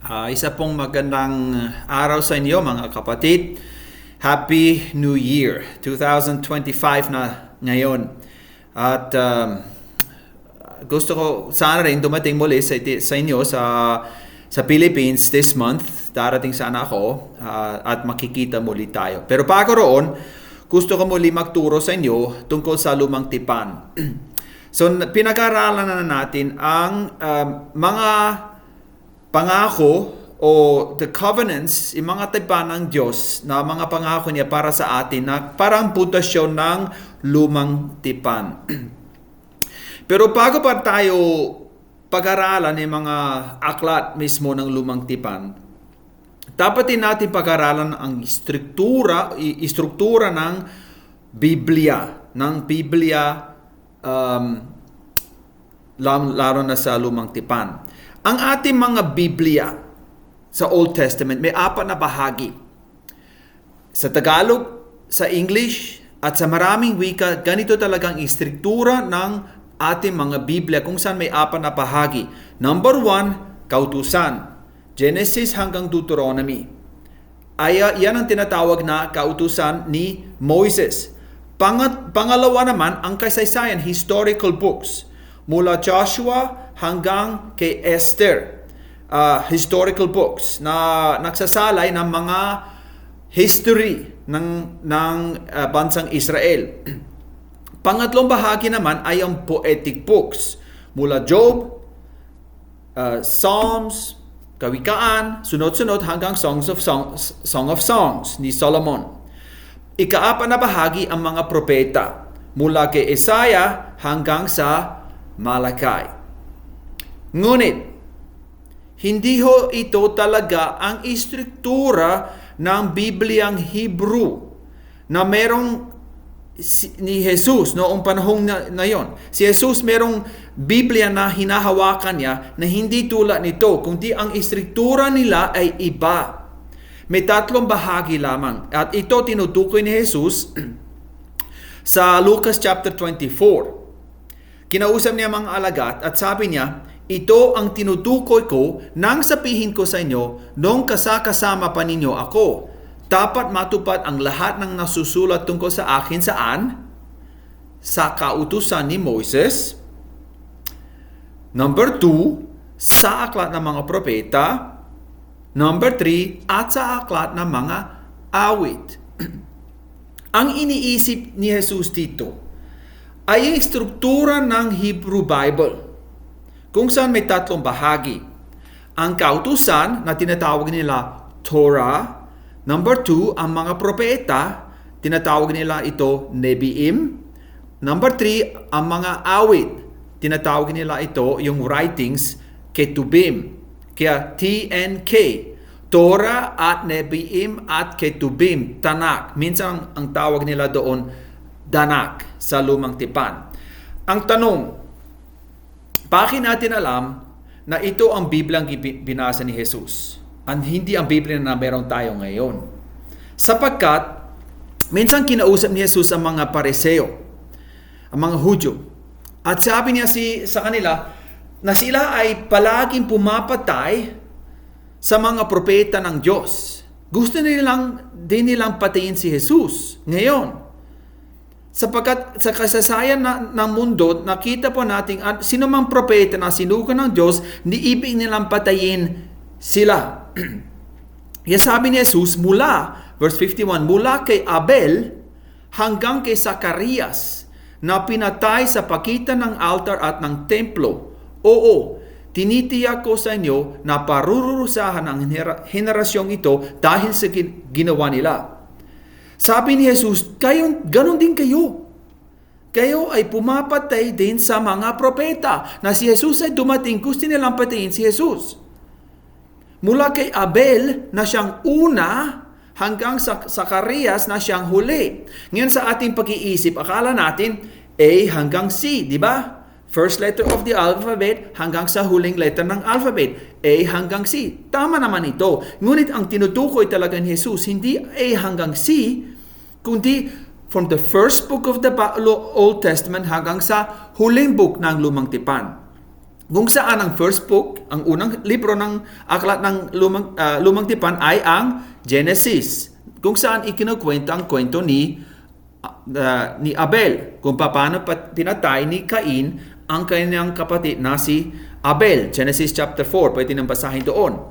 Isa pong magandang araw sa inyo mga kapatid. Happy New Year! 2025 na ngayon. At gusto ko sana rin dumating muli sa inyo sa Philippines this month. Darating sana ako at makikita muli tayo. Pero bago roon, gusto ko muli magturo sa inyo tungkol sa Lumang Tipan. So pinag-aralan na natin ang mga pangako o the covenants, yung mga tipan ng Diyos na mga pangako niya para sa atin na parang puntasyon ng Lumang Tipan. Pero bago pa tayo pag-aralan yung mga aklat mismo ng Lumang Tipan, dapat din natin pag-aralan ang istruktura ng Biblia, lalo na sa Lumang Tipan. Ang ating mga Biblia sa Old Testament may 4 na bahagi. Sa Tagalog, sa English, at sa maraming wika, ganito talagang istruktura ng ating mga Biblia kung saan may 4 na bahagi. Number 1, kautusan. Genesis hanggang Deuteronomy. Yan ang tinatawag na kautusan ni Moses. Pangalawa naman, ang kasaysayan, historical books. Mula Joshua hanggang kay Esther. Historical books na nagsasalay ng mga history ng bansang Israel. Pangatlong bahagi naman ay ang poetic books. Mula Job, Psalms, Kawikaan, sunod-sunod hanggang Song of Songs ni Solomon. Ika-4 na bahagi ang mga propeta. Mula kay Isaiah hanggang sa Malakay. Ngunit, hindi ho ito talaga ang istruktura ng Bibliang Hebrew na merong ni Jesus noong panahong na yon. Si Jesus merong Biblia na hinahawakan niya na hindi tulad nito, kundi ang istruktura nila ay iba. May 3 bahagi lamang. At ito tinutukoy ni Jesus sa Lucas chapter 24. Kinausap niya mga alagad at sabi niya, ito ang tinutukoy ko nang sabihin ko sa inyo nung kasama pa ninyo ako. Dapat matupad ang lahat ng nasusulat tungkol sa akin saan? Sa kautusan ni Moses. Number 2, sa aklat ng mga propeta. Number 3, at sa aklat ng mga awit. Ang iniisip ni Jesus dito ay ang struktura ng Hebrew Bible, kung saan may 3 bahagi. Ang kautusan na tinatawag nila Torah. Number 2, ang mga propeta, tinatawag nila ito Nebiim. Number 3, ang mga awit, tinatawag nila ito yung writings Ketubim. Kaya TNK, Torah at Nebiim at Ketubim, Tanakh. Minsan ang tawag nila doon Danak sa Lumang Tipan. Ang tanong, bakit natin alam na ito ang Biblia ang binasa ni Jesus? At hindi ang Biblia na meron tayo ngayon. Sapagkat, minsan kinausap ni Jesus ang mga Pariseo, ang mga Hudyo. At sabi niya sa kanila na sila ay palaging pumapatay sa mga propeta ng Diyos. Gusto din nilang patayin si Jesus ngayon. Sapagkat sa kasasayan ng mundo, nakita po natin at sino mang propeta na sinugo ng Diyos, hindi ibig nilang patayin sila. Yan sabi ni Jesus verse 51, mula kay Abel hanggang kay Zacarias na pinatay sa pagitan ng altar at ng templo. Oo, tinitiyak ko sa inyo na parurusahan ang henerasyong ito dahil sa ginawa nila. Sabi ni Jesus, ganon din kayo. Kayo ay pumapatay din sa mga propeta na si Jesus ay dumating, gusto nilang patayin si Jesus. Mula kay Abel na siyang una hanggang sa Zacarias na siyang huli. Ngayon sa ating pag-iisip, akala natin A hanggang C, di ba? First letter of the alphabet hanggang sa huling letter ng alphabet. A hanggang C. Tama naman ito. Ngunit ang tinutukoy talaga ni Jesus, hindi A hanggang C, kundi from the first book of the Old Testament hanggang sa huling book ng Lumang Tipan. Kung saan ang first book, ang unang libro ng aklat ng lumang tipan ay ang Genesis. Kung saan ikinukwento ang kwento ni Abel. Kung paano tinatay ni Cain ang kanyang kapatid na si Abel. Genesis chapter 4, pwede nang basahin doon.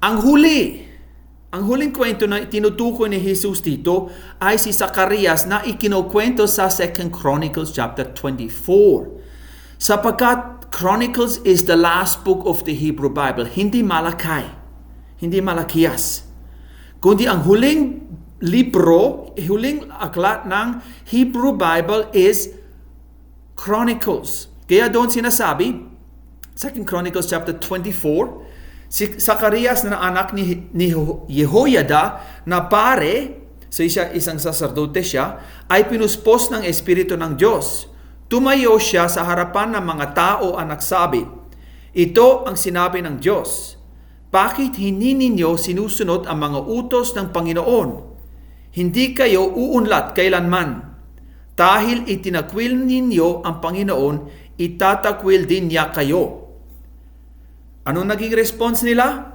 Ang huling kwento na tinutukoy ni Jesus dito ay si Zacarias na ikinukwento sa 2 Chronicles chapter 24. Sapagkat Chronicles is the last book of the Hebrew Bible, hindi Malakay, hindi Malakias, kundi ang huling libro, huling aklat ng Hebrew Bible is Chronicles. Kaya doon sinasabi, 2 Chronicles chapter 24, si Zacarias na anak ni Jehoiada na pare, so isang saserdote siya, ay pinuspos ng Espiritu ng Diyos. Tumayo siya sa harapan ng mga tao at nagsabi, ito ang sinabi ng Diyos. Bakit hindi ninyo sinusunod ang mga utos ng Panginoon? Hindi kayo uunlad kailanman. Dahil itinakwil ninyo ang Panginoon, itatakwil din niya kayo. Anong naging response nila?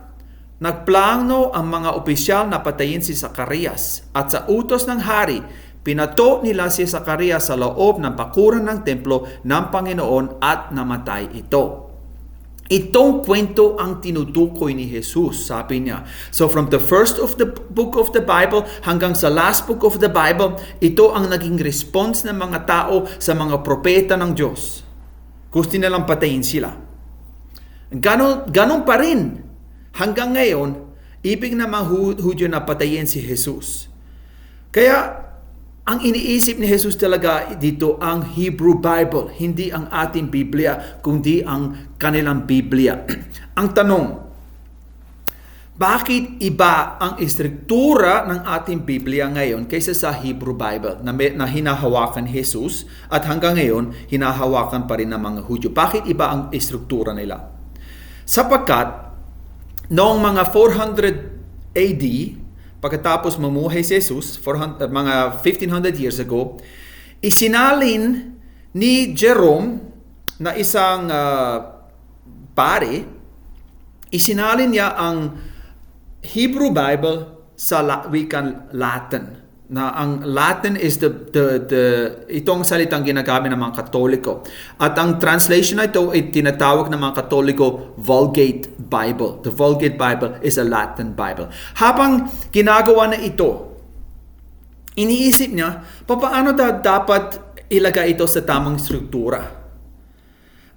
Nagplano ang mga opisyal na patayin si Zacarias at sa utos ng hari, pinato nila si Zacarias sa loob ng bakuran ng templo ng Panginoon at namatay ito. Itong kwento ang tinutukoy ni Jesus, sabi niya. So from the first of the book of the Bible hanggang sa last book of the Bible, ito ang naging response ng mga tao sa mga propeta ng Diyos. Gusto nilang patayin sila. Ganon pa rin. Hanggang ngayon, ibig na mga Hudyo na patayin si Jesus. Kaya, ang iniisip ni Jesus talaga dito ang Hebrew Bible, hindi ang ating Biblia, kundi ang kanilang Biblia. Ang tanong, bakit iba ang istruktura ng ating Biblia ngayon kaysa sa Hebrew Bible na hinahawakan Jesus at hanggang ngayon hinahawakan pa rin ng mga Hudyo? Bakit iba ang istruktura nila? Sapagkat noong mga 400 AD, pagkatapos mamuhay si Jesus, mga 1500 years ago, isinalin ni Jerome na isang pare, isinalin niya ang Hebrew Bible sa wikang Latin. Na ang Latin is itong salitang ginagamit ng mga Katoliko. At ang translation na ito ay tinatawag ng mga Katoliko Vulgate Bible. The Vulgate Bible is a Latin Bible. Habang ginagawa na ito, iniisip niya, paano dapat ilagay ito sa tamang struktura?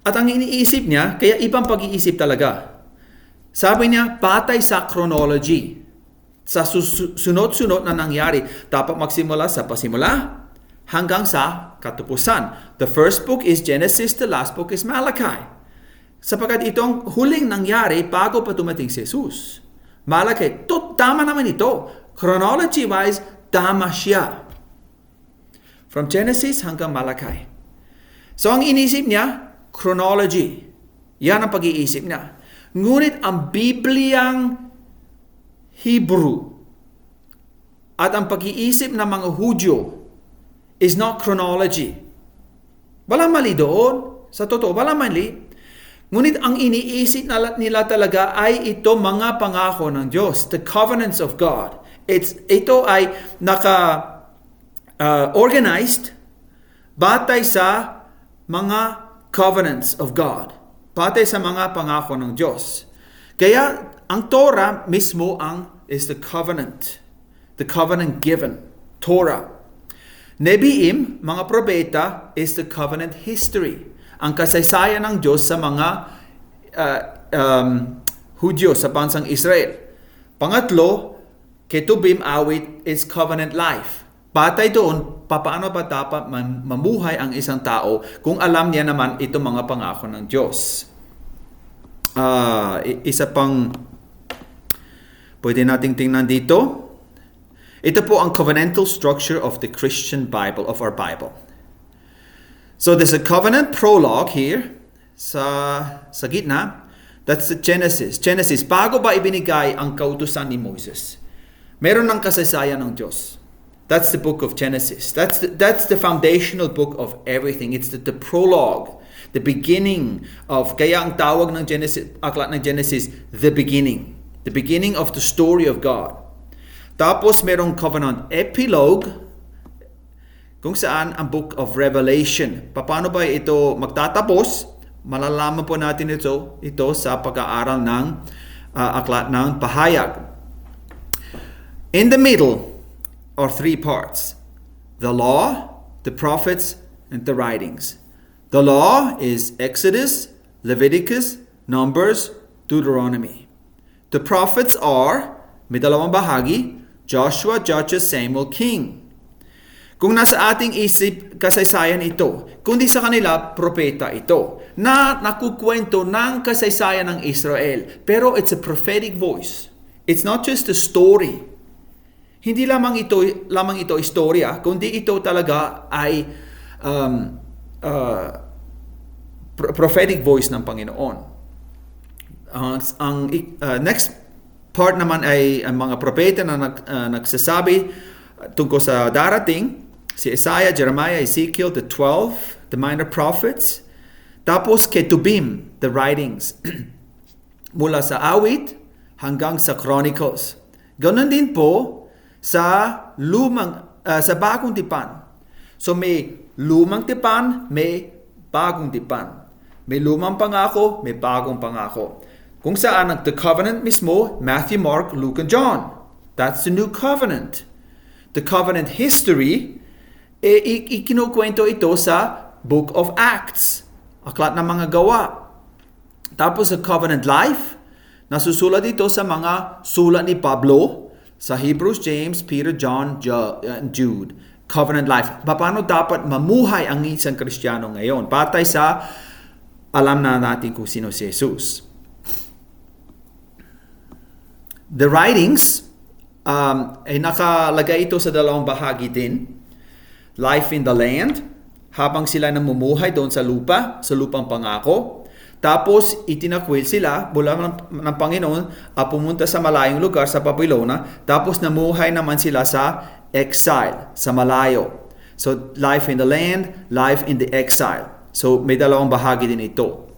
At ang iniisip niya, kaya ibang pag-iisip talaga. Sabi niya, patay sa chronology. Sa sunod-sunod na nangyari, dapat magsimula sa pasimula hanggang sa katapusan. The first book is Genesis, the last book is Malachi. Sapagkat itong huling nangyari bago pa dumating si Jesus. Malachi, tama naman ito. Chronology-wise, tama siya. From Genesis hanggang Malachi. So ang inisip niya, chronology. Yan ang pag-iisip niya. Ngunit ang Bibliang Hebrew at ang pag-iisip ng mga Hudyo is not chronology. Walang mali doon. Sa totoo, walang mali. Ngunit ang iniisip nila talaga ay ito mga pangako ng Diyos, the covenants of God. Ito ay organized batay sa mga covenants of God. Batay sa mga pangako ng Diyos. Kaya ang Torah mismo is the covenant given, Torah. Nebiim, mga propeta, is the covenant history. Ang kasaysayan ng Diyos sa mga Hudyo sa bansang Israel. Pangatlo, Ketubim, awit, is covenant life. Batay doon, paano ba dapat mamuhay ang isang tao kung alam niya naman ito mga pangako ng Diyos. Isa pang pwede nating tingnan dito. Ito po ang covenantal structure of the Christian Bible, of our Bible. So there's a covenant prologue here sa gitna. That's the Genesis. Genesis, bago ba ibinigay ang kautusan ni Moses? Meron ng kasaysayan ng Diyos. That's the book of Genesis. That's the foundational book of everything. It's the prologue, the beginning of, kaya ang tawag ng Genesis, aklat ng Genesis, the beginning of the story of God. Tapos merong covenant epilogue, kung saan ang book of Revelation. Paano ba ito magtatapos? Malalaman po natin ito sa pag-aaral ng aklat ng pahayag. In the middle are three parts: the law, the prophets, and the writings. The law is Exodus, Leviticus, Numbers, Deuteronomy. The prophets are, may dalawang bahagi, Joshua, Judges, Samuel, King. Kung nasa ating isip, kasaysayan ito, kundi sa kanila, propeta ito, na nakukwento ng kasaysayan ng Israel. Pero it's a prophetic voice. It's not just a story. Hindi lamang ito istorya, kundi ito talaga ay prophetic voice ng Panginoon. Ang next part naman ay ang mga propeta na nagsasabi tungkol sa darating, si Isaiah, Jeremiah, Ezekiel, the 12, the minor prophets. Tapos Ketubim, the writings. Mula sa awit hanggang sa Chronicles. Ganon din po sa bagong tipan. So may lumang tipan, may bagong tipan. May lumang pangako, may bagong pangako. Kung saan the covenant mismo, Matthew, Mark, Luke, and John. That's the new covenant. The covenant history, ikinukwento ito sa Book of Acts, aklat ng mga gawa. Tapos sa covenant life, nasusulat ito sa mga sulat ni Pablo, sa Hebrews, James, Peter, John, and Jude. Covenant life. Paano dapat mamuhay ang isang Kristiyano ngayon? Patay sa alam na natin kung sino si Jesus. The writings, ay nakalagay ito sa dalawang bahagi din. Life in the land, habang sila namumuhay doon sa lupang pangako. Tapos itinakwil sila mula ng Panginoon pumunta sa malayong lugar sa Babylonia. Tapos namuhay naman sila sa exile, sa malayo. So life in the land, life in the exile. So may dalawang bahagi din ito.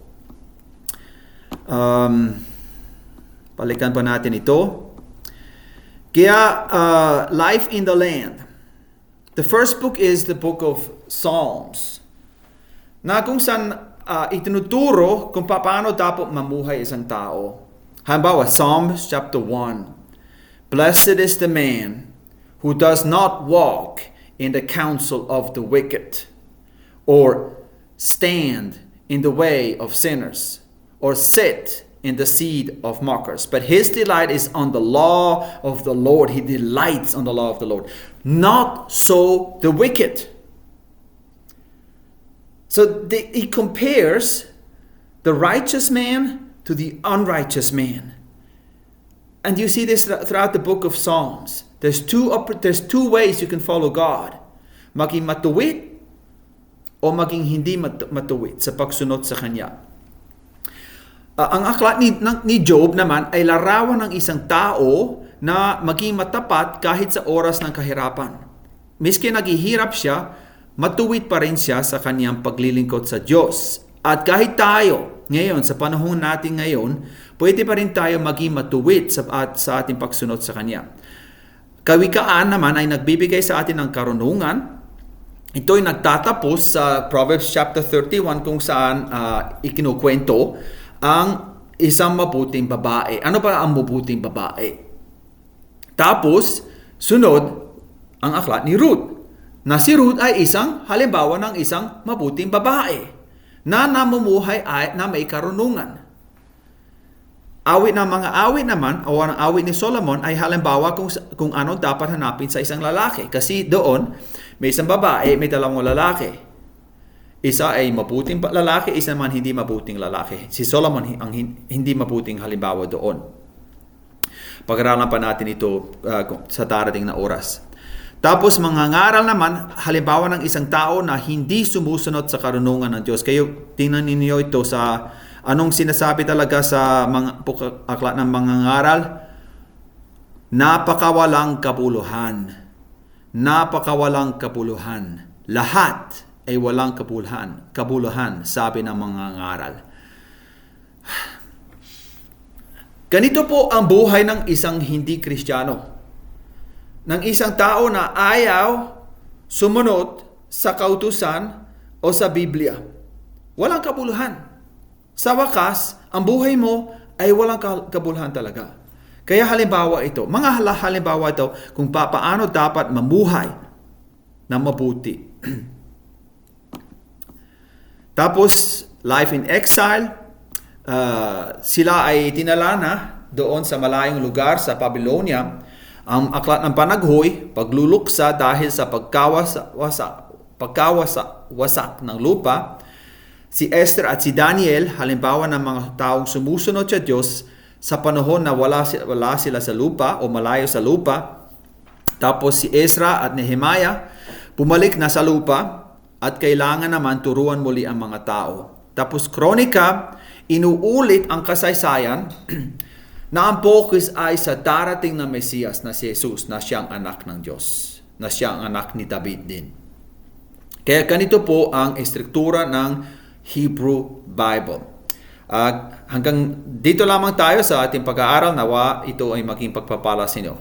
Balikan pa natin ito. Kaya life in the land. The first book is the book of Psalms. Na kung saan itinuturo kung paano dapat mamuhay isang tao. Halimbawa, Psalms chapter 1. Blessed is the man who does not walk in the counsel of the wicked, or stand in the way of sinners, or sit in the seed of mockers. But his delight is on the law of the Lord. He delights on the law of the Lord. Not so the wicked. So he compares the righteous man to the unrighteous man. And you see this throughout the book of Psalms. There's two ways you can follow God. Maging matuwid o maging hindi matuwid sa pagsunod sa Kanya. Ang aklat ni Job naman ay larawan ng isang tao na maging matapat kahit sa oras ng kahirapan. Miski naghihirap siya, matuwid pa rin siya sa kanyang paglilingkod sa Diyos. At kahit tayo, ngayon, sa panahon natin ngayon, pwede pa rin tayo maging matuwid sa ating pagsunod sa Kanya. Kawikaan naman ay nagbibigay sa atin ng karunungan. Ito'y nagtatapos sa Proverbs chapter 31 kung saan ikinukwento ang isang mabuting babae. Ano ba ang mabuting babae? Tapos, sunod ang aklat ni Ruth. Na si Ruth ay isang halimbawa ng isang mabuting babae na namumuhay na may karunungan. Awit ng mga awit naman, o ang awit ni Solomon ay halimbawa kung ano dapat hanapin sa isang lalaki. Kasi doon, may isang babae, may dalawang lalaki. Isa ay mabuting lalaki, isa naman hindi mabuting lalaki. Si Solomon ang hindi mabuting halimbawa doon. Pag-aralan pa natin ito sa darating na oras. Tapos mangangaral naman, halimbawa ng isang tao na hindi sumusunod sa karunungan ng Diyos. Kayo, tingnan ninyo ito sa anong sinasabi talaga sa mga aklat ng mangangaral. Napakawalang kabuluhan. napakawalang kabuluhan. Lahat ay walang kabuluhan, sabi ng mga ngaral. Ganito po ang buhay ng isang hindi Kristiyano. Ng isang tao na ayaw sumunod sa kautusan o sa Biblia. Walang kabuluhan. Sa wakas, ang buhay mo ay walang kabuluhan talaga. Kaya halimbawa ito, mga halimbawa ito kung paano dapat mamuhay na mabuti. Tapos, life in exile, sila ay tinala na doon sa malayong lugar sa Babylonia. Ang aklat ng panaghoy, pagluluksa dahil sa pagkawasak ng lupa. Si Esther at si Daniel, halimbawa ng mga taong sumusunod sa Diyos sa panahon na wala sila sa lupa o malayo sa lupa. Tapos si Ezra at Nehemiah, bumalik na sa lupa at kailangan naman turuan muli ang mga tao. Tapos Kronika, inuulit ang kasaysayan na ang focus ay sa darating na Mesiyas na si Jesus, na siyang anak ng Diyos, na siyang anak ni David din. Kaya ganito po ang estruktura ng Hebrew Bible. Hanggang dito lamang tayo sa ating pag-aaral. Nawa ito ay maging pagpapala sa inyo.